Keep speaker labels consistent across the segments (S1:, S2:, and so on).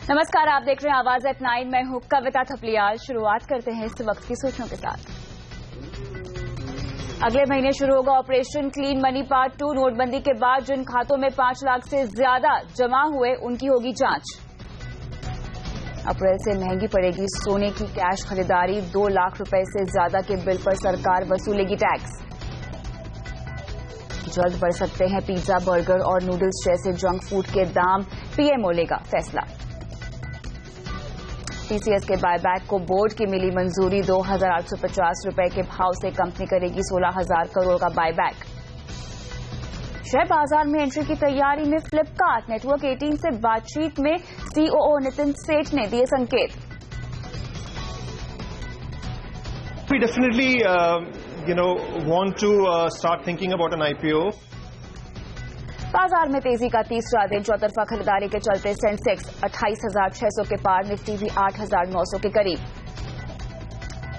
S1: नमस्कार, आप देख रहे हैं आवाज एट 9। मैं हूं कविता थपलियाल। शुरुआत करते हैं इस वक्त की सूचनाओं के साथ। अगले महीने शुरू होगा ऑपरेशन क्लीन मनी पार्ट 2। नोटबंदी के बाद जिन खातों में 5 लाख से ज्यादा जमा हुए उनकी होगी जांच। अप्रैल से महंगी पड़ेगी सोने की कैश खरीदारी। 2 लाख रुपए से ज्यादा के बिल पर सरकार वसूलेगी टैक्स। जल्द बढ़ सकते हैं पिज्जा, बर्गर और नूडल्स जैसे जंक फूड के दाम। पीएमओ लेगा फैसला। टीसीएस के बायबैक को बोर्ड की मिली मंजूरी। 2,850 रुपए के भाव से कंपनी करेगी 16,000 करोड़ का बायबैक। शेयर बाजार में एंट्री की तैयारी में फ्लिपकार्ट। नेटवर्क 18 से बातचीत में सीओओ नितिन सेठ ने दिए संकेत।
S2: We definitely, want to start thinking about an IPO.
S1: बाजार में तेजी का तीसरा दिन। चौतरफा खरीदारी के चलते सेंसेक्स 28,600 के पार, निफ्टी भी 8,900 के करीब।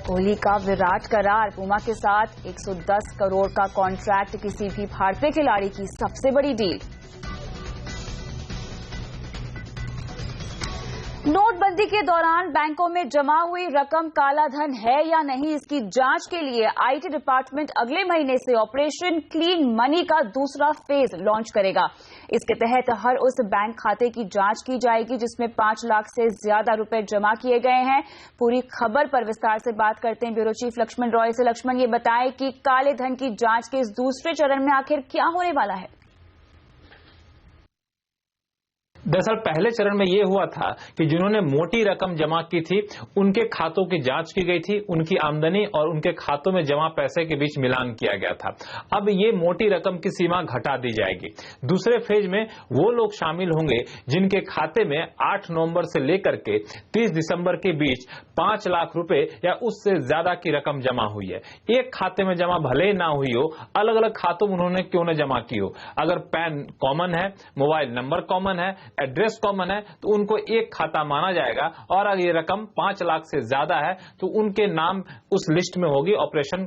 S1: कोहली का विराट करार। पुमा के साथ 110 करोड़ का कॉन्ट्रैक्ट, किसी भी भारतीय खिलाड़ी की सबसे बड़ी डील। नोटबंदी के दौरान बैंकों में जमा हुई रकम काला धन है या नहीं, इसकी जांच के लिए आईटी डिपार्टमेंट अगले महीने से ऑपरेशन क्लीन मनी का दूसरा फेज लॉन्च करेगा। इसके तहत हर उस बैंक खाते की जांच की जाएगी जिसमें 5 लाख से ज्यादा रुपए जमा किए गए हैं। पूरी खबर पर विस्तार से बात करते हैं ब्यूरो चीफ लक्ष्मण रॉय से। लक्ष्मण, ये बताएं कि काले धन की जांच के इस दूसरे चरण में आखिर क्या होने वाला है?
S3: दरअसल पहले चरण में यह हुआ था कि जिन्होंने मोटी रकम जमा की थी उनके खातों की जांच की गई थी, उनकी आमदनी और उनके खातों में जमा पैसे के बीच मिलान किया गया था। अब ये मोटी रकम की सीमा घटा दी जाएगी। दूसरे फेज में वो लोग शामिल होंगे जिनके खाते में 8 नवंबर से लेकर के 30 दिसंबर के बीच 5 लाख रुपए या उससे ज्यादा की रकम जमा हुई है। एक खाते में जमा भले ना हुई हो, अलग अलग खातों में उन्होंने क्यों न जमा की हो, अगर पैन कॉमन है, मोबाइल नंबर कॉमन है, एड्रेस कॉमन है, तो उनको एक खाता माना जाएगा। और अगर ये रकम 5 लाख से ज्यादा है तो उनके नाम उस लिस्ट में होगी, ऑपरेशन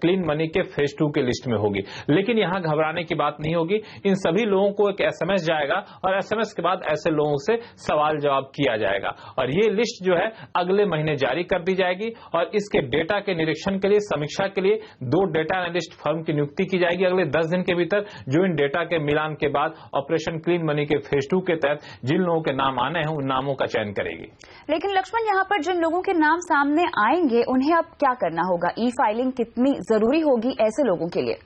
S3: क्लीन मनी के फेज 2 के लिस्ट में होगी। लेकिन यहां घबराने की बात नहीं होगी। इन सभी लोगों को एक एसएमएस जाएगा और एसएमएस के बाद ऐसे लोगों से सवाल जवाब किया जाएगा और ये लिस्ट जो है अगले महीने जारी कर दी जाएगी। और इसके डेटा के निरीक्षण के लिए, समीक्षा के लिए 2 डेटा एनालिस्ट फर्म की नियुक्ति की जाएगी अगले 10 दिन के भीतर, जो इन डेटा के मिलान के बाद ऑपरेशन क्लीन मनी के फेज 2 के तहत जिन लोगों के नाम आने हैं उन नामों का चयन करेगी।
S1: लेकिन लक्ष्मण, यहां पर जिन लोगों के नाम सामने आएंगे उन्हें अब क्या करना होगा? ई फाइलिंग कितनी जरूरी होगी ऐसे लोगों के लिए?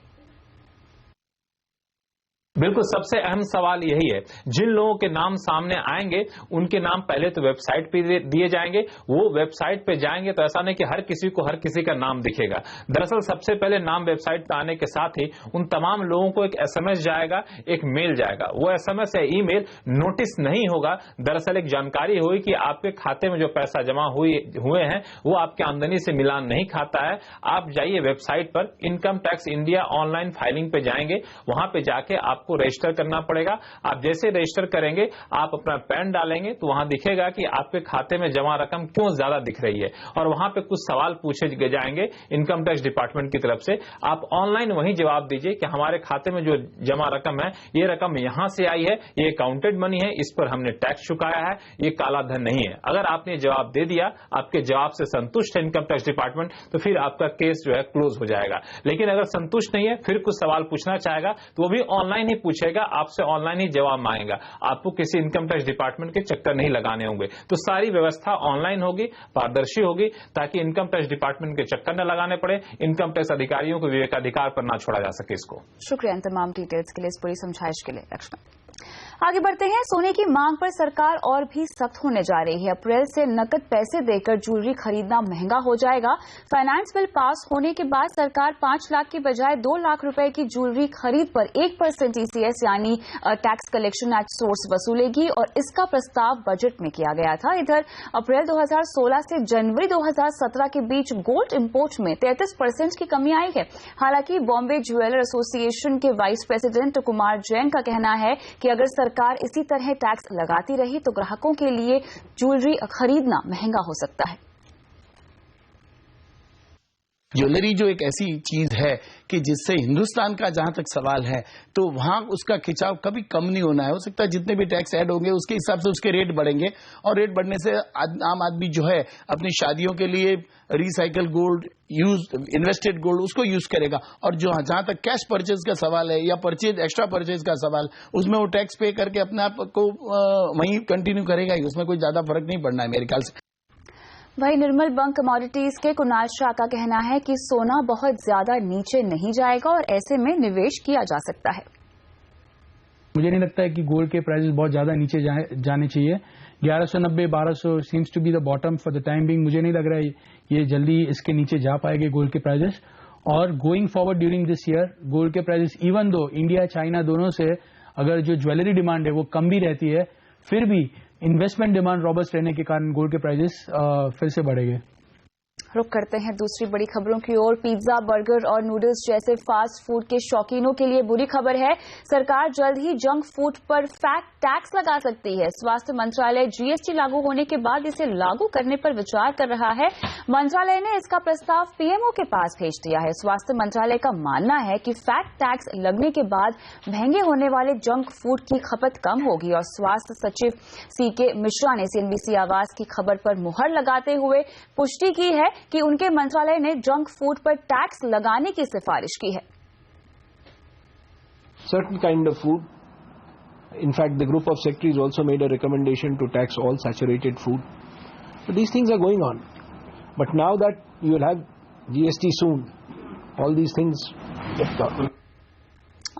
S3: बिल्कुल, सबसे अहम सवाल यही है। जिन लोगों के नाम सामने आएंगे उनके नाम पहले तो वेबसाइट पे दिए जाएंगे। वो वेबसाइट पे जाएंगे तो ऐसा नहीं कि हर किसी को हर किसी का नाम दिखेगा। दरअसल सबसे पहले नाम वेबसाइट पे आने के साथ ही उन तमाम लोगों को एक एसएमएस जाएगा, एक मेल जाएगा। वो एसएमएस या ईमेल नोटिस नहीं होगा। दरअसल एक जानकारी होगी कि आपके खाते में जो पैसा जमा हुए हैं वो आपकी आमदनी से मिलान नहीं खाता है। आप जाइए वेबसाइट पर, income tax India online filing पे जाएंगे। वहां पे जाके आपको रजिस्टर करना पड़ेगा। आप जैसे रजिस्टर करेंगे, आप अपना पैन डालेंगे तो वहां दिखेगा कि आपके खाते में जमा रकम क्यों ज्यादा दिख रही है और वहां पे कुछ सवाल पूछे जाएंगे इनकम टैक्स डिपार्टमेंट की तरफ से। आप ऑनलाइन वही जवाब दीजिए कि हमारे खाते में जो जमा रकम है, ये रकम यहां से आई है, ये काउंटेड मनी है, इस पर हमने टैक्स चुकाया है, ये काला धन नहीं है। अगर आपने जवाब दे दिया, आपके जवाब से संतुष्ट है इनकम टैक्स डिपार्टमेंट, तो फिर आपका केस जो है क्लोज हो जाएगा। लेकिन अगर संतुष्ट नहीं है, फिर कुछ सवाल पूछना चाहेगा तो वो भी ऑनलाइन ही पूछेगा, आपसे ऑनलाइन ही जवाब मांगेगा। आपको किसी इनकम टैक्स डिपार्टमेंट के चक्कर नहीं लगाने होंगे। तो सारी व्यवस्था ऑनलाइन होगी, पारदर्शी होगी, ताकि इनकम टैक्स डिपार्टमेंट के चक्कर न लगाने पड़े, इनकम टैक्स अधिकारियों को विवेकाधिकार पर ना छोड़ा जा सके इसको।
S1: शुक्रिया तमाम डिटेल्स के लिए, इस पूरी समझाइश के लिए लक्ष्मण। आगे बढ़ते हैं। सोने की मांग पर सरकार और भी सख्त होने जा रही है। अप्रैल से नकद पैसे देकर ज्वेलरी खरीदना महंगा हो जाएगा। फाइनेंस बिल पास होने के बाद सरकार 5 लाख की बजाय 2 लाख रुपए की ज्वेलरी खरीद पर 1% टीसीएस यानी टैक्स कलेक्शन एट सोर्स वसूलेगी और इसका प्रस्ताव बजट में किया गया था। इधर अप्रैल 2016 से जनवरी 2017 के बीच गोल्ड इंपोर्ट में 33% की कमी आई है। हालांकि बॉम्बे ज्वेलर एसोसिएशन के वाइस प्रेसिडेंट कुमार जैन का कहना है कि अगर सरकार इसी तरह टैक्स लगाती रही तो ग्राहकों के लिए ज्वेलरी खरीदना महंगा हो सकता है।
S4: ज्वेलरी जो एक ऐसी चीज है कि जिससे हिंदुस्तान का जहां तक सवाल है तो वहां उसका खिंचाव कभी कम नहीं होना है। हो सकता है जितने भी टैक्स ऐड होंगे उसके हिसाब से उसके रेट बढ़ेंगे और रेट बढ़ने से आम आदमी जो है अपनी शादियों के लिए रिसाइकल गोल्ड इन्वेस्टेड गोल्ड उसको यूज करेगा। और जो जहां तक कैश परचेज का सवाल है या एक्स्ट्रा परचेज का सवाल, उसमें वो टैक्स पे करके अपने आप को वहीं कंटिन्यू करेगा ही, उसमें कोई ज्यादा फर्क नहीं पड़ना है मेरे ख्याल से।
S1: वही निर्मल बंक कमोडिटीज के कुणाल शाह का कहना है कि सोना बहुत ज्यादा नीचे नहीं जाएगा और ऐसे में निवेश किया जा सकता है।
S5: मुझे नहीं लगता है कि गोल्ड के प्राइसेस बहुत ज्यादा नीचे जाने चाहिए। 1190-1200 seems to be the bottom for the time being. मुझे नहीं लग रहा है ये जल्दी इसके नीचे जा पाएंगे गोल्ड के प्राइसेस। और going forward during this year gold के prices even though India China दोनों से अगर जो ज्वेलरी डिमांड है वो कम भी रहती है, फिर भी इन्वेस्टमेंट डिमांड रॉबस्ट रहने के कारण गोल्ड के प्राइसेस फिर से बढ़ेंगे।
S1: रुक करते हैं दूसरी बड़ी खबरों की ओर। पिज्जा, बर्गर और नूडल्स जैसे फास्ट फूड के शौकीनों के लिए बुरी खबर है। सरकार जल्द ही जंक फूड पर फैट टैक्स लगा सकती है। स्वास्थ्य मंत्रालय जीएसटी लागू होने के बाद इसे लागू करने पर विचार कर रहा है। मंत्रालय ने इसका प्रस्ताव पीएमओ के पास भेज दिया है। स्वास्थ्य मंत्रालय का मानना है कि फैट टैक्स लगने के बाद महंगे होने वाले जंक फूड की खपत कम होगी। और स्वास्थ्य सचिव सीके मिश्रा ने सीएनबीसी आवाज की खबर पर मुहर लगाते हुए पुष्टि की है कि उनके मंत्रालय ने जंक फूड पर टैक्स लगाने की सिफारिश की है।
S6: Certain kind of food. In fact, the group of secretaries also made a recommendation to tax all saturated food. So these things are going on. But now that you will have GST soon, all these things get done.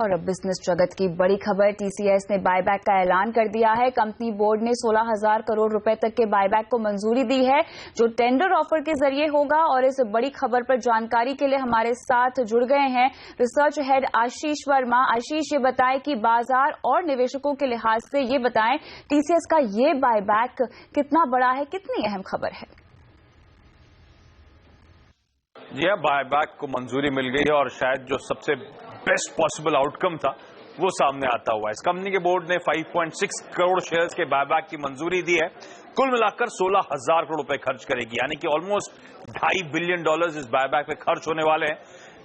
S1: और अब business जगत की बड़ी खबर, TCS ने buyback का ऐलान कर दिया है। कंपनी बोर्ड ने 16,000 करोड़ रुपए तक के बायबैक को मंजूरी दी है, जो टेंडर ऑफर के जरिए होगा। और इस बड़ी खबर पर जानकारी के लिए हमारे साथ जुड़ गए हैं रिसर्च हेड आशीष वर्मा। आशीष, ये बताएं कि बाजार और निवेशकों के लिहाज से ये बताएं टीसीएस का ये बायबैक कितना बड़ा है, कितनी अहम खबर है?
S7: जी हाँ, बायबैक को मंजूरी मिल गई है और शायद जो सबसे बेस्ट पॉसिबल आउटकम था वो सामने आता हुआ है। इस कंपनी के बोर्ड ने 5.6 करोड़ शेयर्स के बायबैक की मंजूरी दी है। कुल मिलाकर 16,000 करोड़ रुपए खर्च करेगी, यानी कि ऑलमोस्ट $2.5 बिलियन इस बायबैक पे खर्च होने वाले हैं।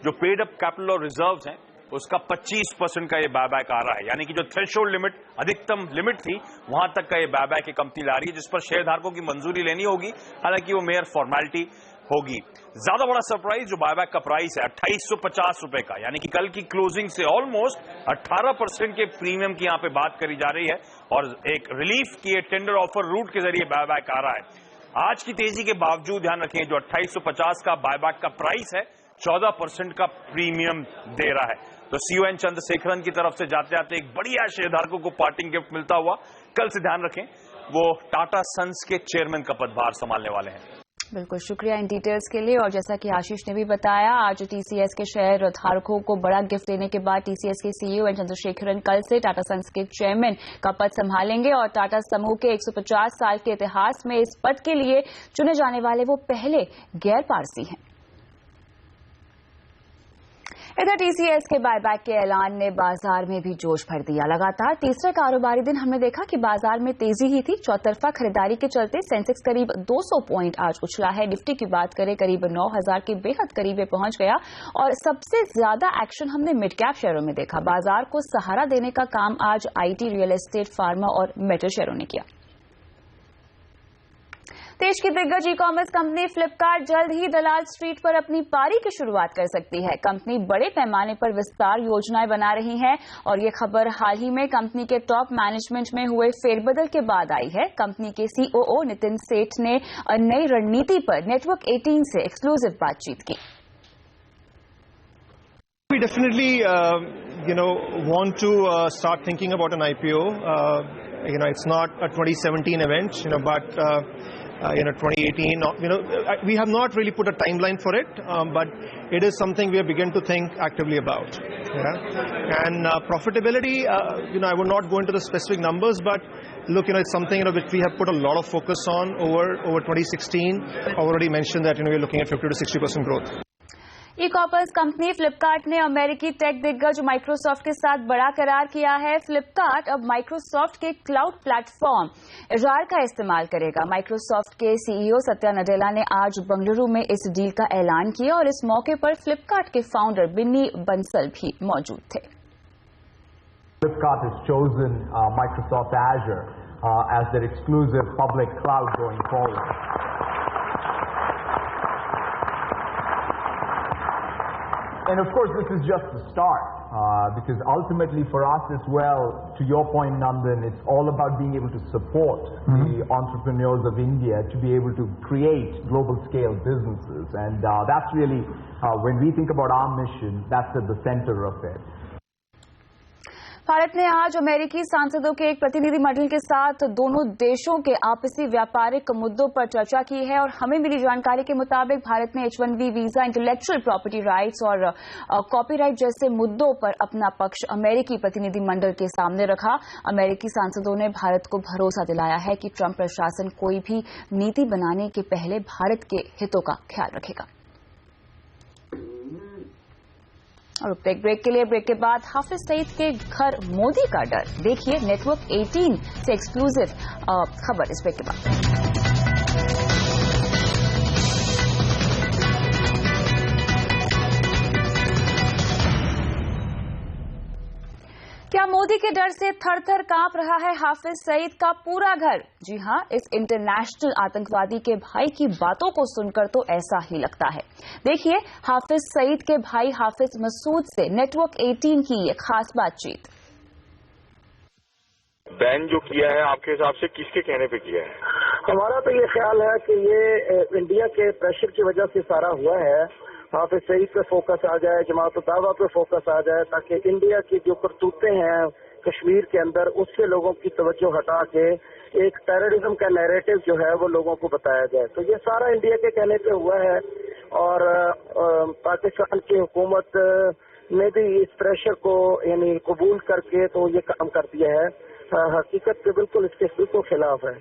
S7: जो पेड अप कैपिटल और रिजर्व्स हैं उसका 25% का ये बायबैक आ रहा है, यानी कि जो थ्रेशोल्ड लिमिट, अधिकतम लिमिट थी, वहां तक का ये बायबैक कंपनी ला रही है, जिस पर शेयरधारकों की मंजूरी लेनी होगी। हालांकि वो मेयर फॉर्मेलिटी होगी। ज्यादा बड़ा सरप्राइज जो बायबैक का प्राइस है 2850 रुपए का, यानी कि कल की क्लोजिंग से ऑलमोस्ट 18% के प्रीमियम की यहां पे बात करी जा रही है। और एक रिलीफ की टेंडर ऑफर रूट के जरिए बायबैक आ रहा है। आज की तेजी के बावजूद ध्यान रखें, जो 2850 का बायबैक का प्राइस है 14% का प्रीमियम दे रहा है। तो सीईओ एन चंद्रशेखरन की तरफ से जाते जाते एक बढ़िया शेयरधारकों को पार्टिंग गिफ्ट मिलता हुआ। कल से ध्यान रखें वो टाटा सन्स के चेयरमैन का पदभार संभालने वाले हैं।
S1: बिल्कुल, शुक्रिया इन डिटेल्स के लिए। और जैसा कि आशीष ने भी बताया, आज टीसीएस के शेयर धारकों को बड़ा गिफ्ट देने के बाद टीसीएस के सीईओ एन चंद्रशेखरन कल से टाटा सन्स के चेयरमैन का पद संभालेंगे। और टाटा समूह के 150 साल के इतिहास में इस पद के लिए चुने जाने वाले वो पहले गैर पारसी हैं। इधर टीसीएस के बायबैक के ऐलान ने बाजार में भी जोश भर दिया। लगातार तीसरे कारोबारी दिन हमने देखा कि बाजार में तेजी ही थी। चौतरफा खरीदारी के चलते सेंसेक्स करीब 200 पॉइंट आज उछला है। निफ्टी की बात करें, करीब 9,000 के बेहद करीब पहुंच गया। और सबसे ज्यादा एक्शन हमने मिड कैप शेयरों में देखा। बाजार को सहारा देने का काम आज आईटी, रियल एस्टेट, फार्मा और मेटल शेयरों ने किया। देश की दिग्गज ई कॉमर्स कंपनी फ्लिपकार्ट जल्द ही दलाल स्ट्रीट पर अपनी पारी की शुरुआत कर सकती है। कंपनी बड़े पैमाने पर विस्तार योजनाएं बना रही है और ये खबर हाल ही में कंपनी के टॉप मैनेजमेंट में हुए फेरबदल के बाद आई है। कंपनी के सीओओ नितिन सेठ ने नई रणनीति पर नेटवर्क 18 से एक्सक्लूसिव बातचीत की।
S2: We definitely, want to start thinking about an IPO. It's not a 2017 event, but 2018. We have not really put a timeline for it, but it is something we have begun to think actively about. Yeah? And profitability, I would not go into the specific numbers, but look, it's something which we have put a lot of focus on over 2016. I already mentioned that we are looking at 50 to 60% growth.
S1: E commerce company Flipkart ने अमेरिकी take दिग्गज Microsoft के साथ बड़ा करार किया है। फ्लिपकार्ट अब माइक्रोसॉफ्ट के क्लाउड प्लेटफॉर्म एज़ार का इस्तेमाल करेगा। माइक्रोसॉफ्ट के सीईओ सत्या नडेला ने आज बंगलुरु में इस डील का ऐलान किया और इस मौके पर फ्लिपकार्ट के फाउंडर बिन्नी बंसल भी मौजूद थे।
S8: Flipkart has chosen Microsoft Azure as their exclusive public cloud going forward. And of course, this is just the start, because ultimately for us as well, to your point, Nandan, it's all about being able to support the entrepreneurs of India to be able to create global scale businesses. And that's really, when we think about our mission, that's at the center of it.
S1: Bharat ने आज अमेरिकी सांसदों के एक प्रतिनिधि मंडल के साथ दोनों देशों के आपसी व्यापारिक मुद्दों पर चर्चा की है और हमें मिली जानकारी के मुताबिक भारत ने H-1B visa, intellectual property rights और कॉपीराइट जैसे मुद्दों पर अपना पक्ष अमेरिकी प्रतिनिधि मंडल के सामने रखा। अमेरिकी सांसदों ने भारत को भरोसा दिलाया है कि ट्रंप प्रशासन कोई भी नीति बनाने के पहले भारत के हितों का ख्याल रखेगा। और एक ब्रेक के लिए, ब्रेक के बाद हाफिज सईद के घर मोदी का डर। देखिए नेटवर्क 18 से एक्सक्लूसिव खबर इस ब्रेक के बाद। क्या मोदी के डर से थर थर कांप रहा है हाफिज सईद का पूरा घर? जी हां, इस इंटरनेशनल आतंकवादी के भाई की बातों को सुनकर तो ऐसा ही लगता है। देखिए हाफिज सईद के भाई हाफिज मसूद से नेटवर्क 18 की ये खास बातचीत।
S9: बैन जो किया है आपके हिसाब से किसके कहने पे किया है?
S10: हमारा तो ये ख्याल है कि ये इंडिया के प्रेशर की वजह से सारा हुआ है। हाफिज सईद पे फोकस आ जाए, जमात दावा पे फोकस आ जाए, ताकि इंडिया की जो करतूतें हैं कश्मीर के अंदर उससे लोगों की तवज्जो हटा के एक टेररिज्म का नैरेटिव जो है वो लोगों को बताया जाए। तो ये सारा इंडिया के कहने पे हुआ है और पाकिस्तान की हुकूमत ने भी इस प्रेशर को यानी कबूल करके तो ये काम कर दिया है। हकीकत पे बिल्कुल इसके बिल्कुल खिलाफ है।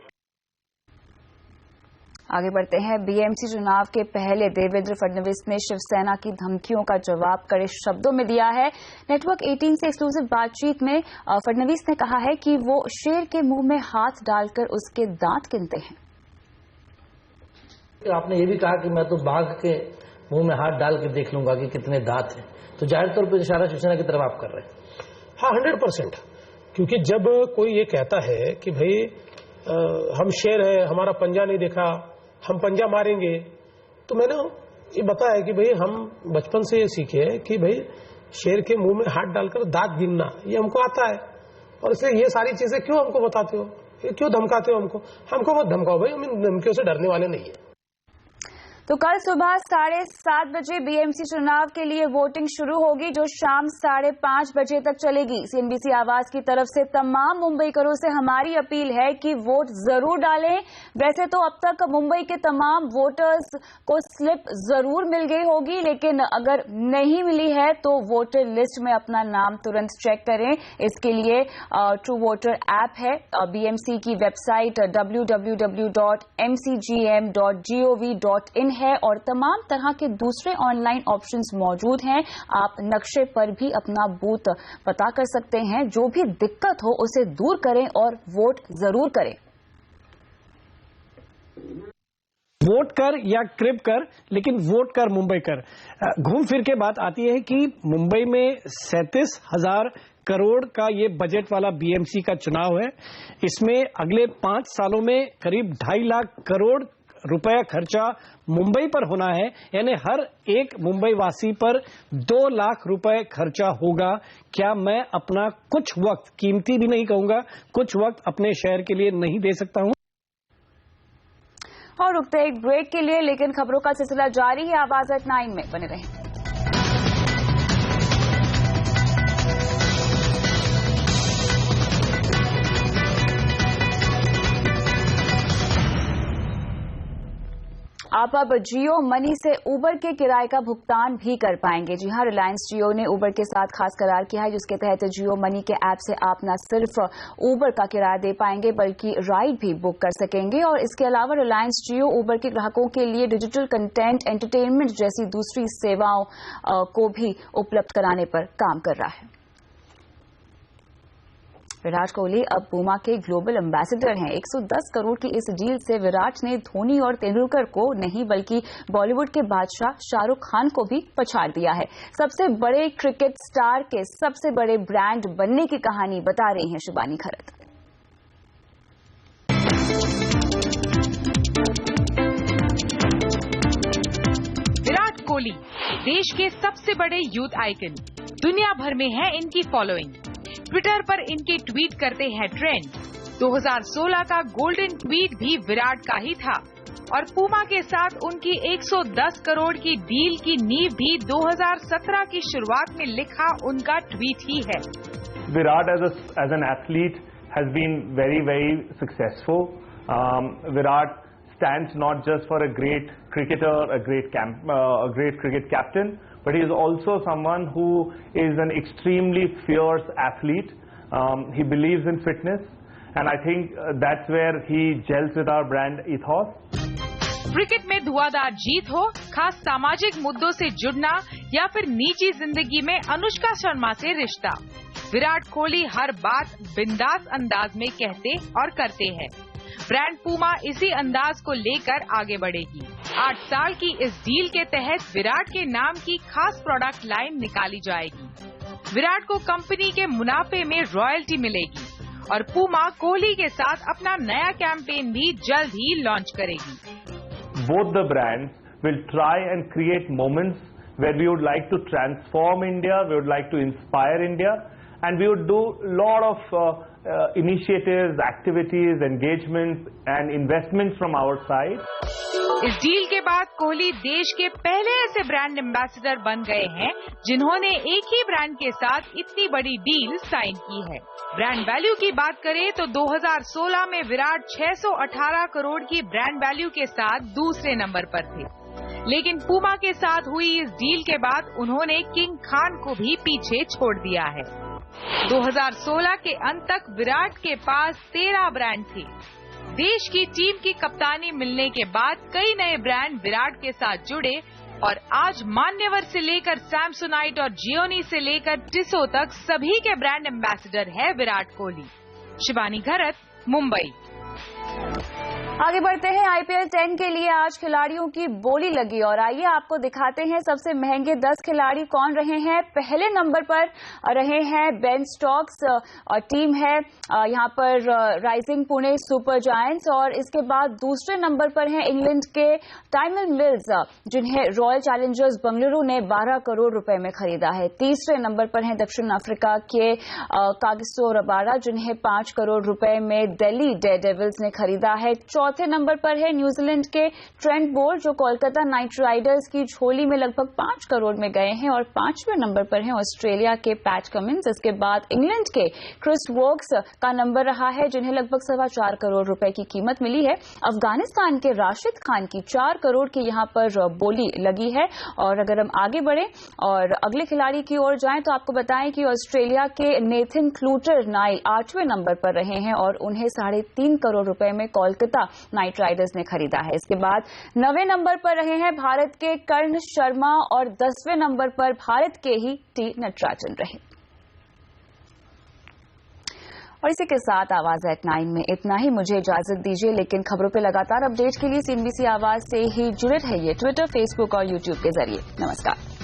S1: आगे बढ़ते हैं। बीएमसी चुनाव के पहले देवेंद्र फडणवीस ने शिवसेना की धमकियों का जवाब कड़े शब्दों में दिया है। नेटवर्क 18 से एक्सक्लूसिव बातचीत में फडणवीस ने कहा है कि वो शेर के मुंह में हाथ डालकर उसके दांत गिनते हैं।
S11: आपने ये भी कहा कि मैं तो बाघ के मुंह में हाथ डाल के देख लूंगा कि कितने दांत हैं, तो जाहिर तौर पर इशारा शिवसेना की तरफ आप कर रहे हैं।
S6: हाँ, 100%, क्योंकि जब कोई ये कहता है कि भाई हम शेर है, हमारा पंजा नहीं देखा, हम पंजा मारेंगे, तो मैंने ये बताया कि भाई हम बचपन से ये सीखे कि भाई शेर के मुंह में हाथ डालकर दांत गिनना ये हमको आता है, और इसलिए ये सारी चीजें क्यों हमको बताते हो, ये क्यों धमकाते हो हमको मत धमकाओ भाई, हम इन धमकियों से डरने वाले नहीं है।
S1: तो कल सुबह 7:30 बजे बीएमसी चुनाव के लिए वोटिंग शुरू होगी, जो शाम 5:30 बजे तक चलेगी। सीएनबीसी आवाज की तरफ से तमाम मुंबईकरों से हमारी अपील है कि वोट जरूर डालें। वैसे तो अब तक मुंबई के तमाम वोटर्स को स्लिप जरूर मिल गई होगी, लेकिन अगर नहीं मिली है तो वोटर लिस्ट में अपना नाम तुरंत चेक करें। इसके लिए ट्रू वोटर ऐप है, बीएमसी की वेबसाइट www.mcgm.gov.in है और तमाम तरह के दूसरे ऑनलाइन ऑप्शंस मौजूद हैं। आप नक्शे पर भी अपना बूथ पता कर सकते हैं। जो भी दिक्कत हो उसे दूर करें और वोट जरूर करें।
S12: वोट कर या क्रिप कर, लेकिन वोट कर मुंबई कर। घूम फिर के बात आती है कि मुंबई में 37,000 करोड़ का ये बजट वाला बीएमसी का चुनाव है। इसमें अगले 5 सालों में करीब 2.5 लाख करोड़ रुपया खर्चा मुंबई पर होना है, यानी हर एक मुंबई वासी पर 2 लाख रुपए खर्चा होगा। क्या मैं अपना कुछ वक्त, कीमती भी नहीं कहूंगा, कुछ वक्त अपने शहर के लिए नहीं दे सकता हूं?
S1: और रुकते एक ब्रेक के लिए, लेकिन खबरों का सिलसिला जारी है। आवाज एट 9 में बने रहें। आप अब जियो मनी से उबर के किराए का भुगतान भी कर पाएंगे। जी हां, रिलायंस जियो ने उबर के साथ खास करार किया है, जिसके तहत जियो मनी के ऐप से आप न सिर्फ उबर का किराया दे पाएंगे बल्कि राइड भी बुक कर सकेंगे। और इसके अलावा रिलायंस जियो उबर के ग्राहकों के लिए डिजिटल कंटेंट, एंटरटेनमेंट जैसी दूसरी सेवाओं को भी उपलब्ध कराने पर काम कर रहा है। विराट कोहली अब पूमा के ग्लोबल एम्बेसडर हैं। 110 करोड़ की इस डील से विराट ने धोनी और तेंदुलकर को नहीं बल्कि बॉलीवुड के बादशाह शाहरुख खान को भी पछाड़ दिया है। सबसे बड़े क्रिकेट स्टार के सबसे बड़े ब्रांड बनने की कहानी बता रही हैं शिबानी खरत।
S13: विराट कोहली देश के सबसे बड़े यूथ आइकन, दुनिया भर में है इनकी फॉलोइंग। ट्विटर पर इनके ट्वीट करते हैं ट्रेंड। 2016 का गोल्डन ट्वीट भी विराट का ही था और पूमा के साथ उनकी 110 करोड़ की डील की नींव भी 2017 की शुरुआत में लिखा उनका ट्वीट ही है।
S14: Virat as an athlete has been very, very successful. Virat stands not just for a great cricketer, a great cricket captain, but he is also someone who is an extremely fierce athlete. He believes in fitness, and I think that's where he gels with our brand ethos.
S13: Cricket में धुआंधार जीत हो, खास सामाजिक मुद्दों से जुड़ना या फिर निजी जिंदगी में अनुष्का शर्मा से रिश्ता, विराट कोहली हर बात बिंदास अंदाज में कहते और करते हैं। ब्रांड पूमा इसी अंदाज को लेकर आगे बढ़ेगी। 8 साल की इस डील के तहत विराट के नाम की खास प्रोडक्ट लाइन निकाली जाएगी। विराट को कंपनी के मुनाफे में रॉयल्टी मिलेगी और पूमा कोहली के साथ अपना नया कैंपेन भी जल्द ही लॉन्च करेगी।
S14: Both the brands will try and create moments where we would like to transform India, we would like to inspire India, and we would do a lot of initiatives, activities, engagements and investments from our side.
S13: इस deal के बाद कोहली देश के पहले ऐसे brand ambassador बन गए हैं जिन्होंने एक ही ब्रांड के साथ इतनी बड़ी डील साइन की है। ब्रांड वैल्यू की बात करें तो 2016 में विराट 618 करोड़ की ब्रांड वैल्यू के साथ दूसरे नंबर पर थे, लेकिन पूमा के साथ हुई इस डील के बाद उन्होंने किंग खान को भी पीछे छोड़ दिया है। 2016 के अंत तक विराट के पास 13 ब्रांड थे। देश की टीम की कप्तानी मिलने के बाद कई नए ब्रांड विराट के साथ जुड़े और आज मान्यवर से लेकर सैमसोनाइट और जियोनी से लेकर टिसो तक सभी के ब्रांड एम्बेसडर है विराट कोहली। शिबानी खरत, मुंबई।
S1: आगे बढ़ते हैं। IPL 10 के लिए आज खिलाड़ियों की बोली लगी और आइए आपको दिखाते हैं सबसे महंगे 10 खिलाड़ी कौन रहे हैं। पहले नंबर पर रहे हैं बेन स्टोक्स और टीम है यहां पर राइजिंग पुणे सुपर जायंट्स, और इसके बाद दूसरे नंबर पर हैं इंग्लैंड के टाइमल मिल्स जिन्हें रॉयल चैलेंजर्स बेंगलुरु ने 12 करोड़ रुपए में खरीदा है। तीसरे नंबर पर हैं दक्षिण अफ्रीका के कागिसो रबाडा जिन्हें 5 करोड़ रुपए में दिल्ली डेयरडेविल्स ने खरीदा है। चौथे नंबर पर है न्यूजीलैंड के ट्रेंट बोल्ट जो कोलकाता नाइट राइडर्स की झोली में लगभग 5 करोड़ में गए हैं, और 5वें नंबर पर है ऑस्ट्रेलिया के पैट कमिंस। इसके बाद इंग्लैंड के क्रिस वोक्स का नंबर रहा है जिन्हें लगभग 4.25 करोड़ रुपए की कीमत मिली है। अफगानिस्तान के राशिद खान की 4 करोड़ की यहां पर बोली लगी है। और अगर हम आगे बढ़े और अगले खिलाड़ी की ओर जाएं तो आपको बताएं कि ऑस्ट्रेलिया के नेथन क्लूटर नाइल 8वें नंबर पर रहे हैं और उन्हें 3.5 करोड़ रुपए में कोलकाता नाइट राइडर्स ने खरीदा है। इसके बाद 9वें नंबर पर रहे हैं भारत के कर्ण शर्मा और 10वें नंबर पर भारत के ही टी नटराजन रहे। और इसी के साथ आवाज एट 9 में इतना ही। मुझे इजाजत दीजिए, लेकिन खबरों पे लगातार अपडेट के लिए CNBC आवाज से ही जुड़े रहिए ट्विटर, फेसबुक और यूट्यूब के जरिए। नमस्कार।